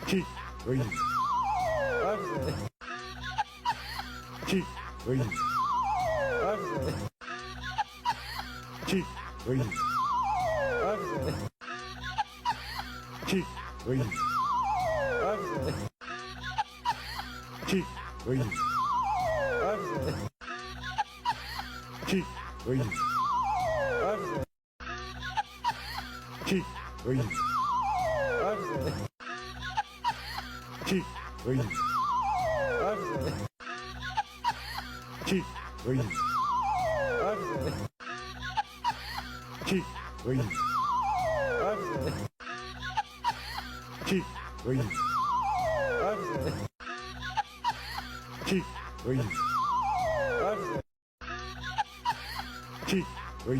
Kick. Oi. Kick. Oi. Kick. Oi. Kick. Oi. Kick. Oi. Kick. Oi. Kick. Oi. Kick. Oi. Kick. Oi. Kick. Oi. Kick. Oi. Kick. Oi. Kick. Oi.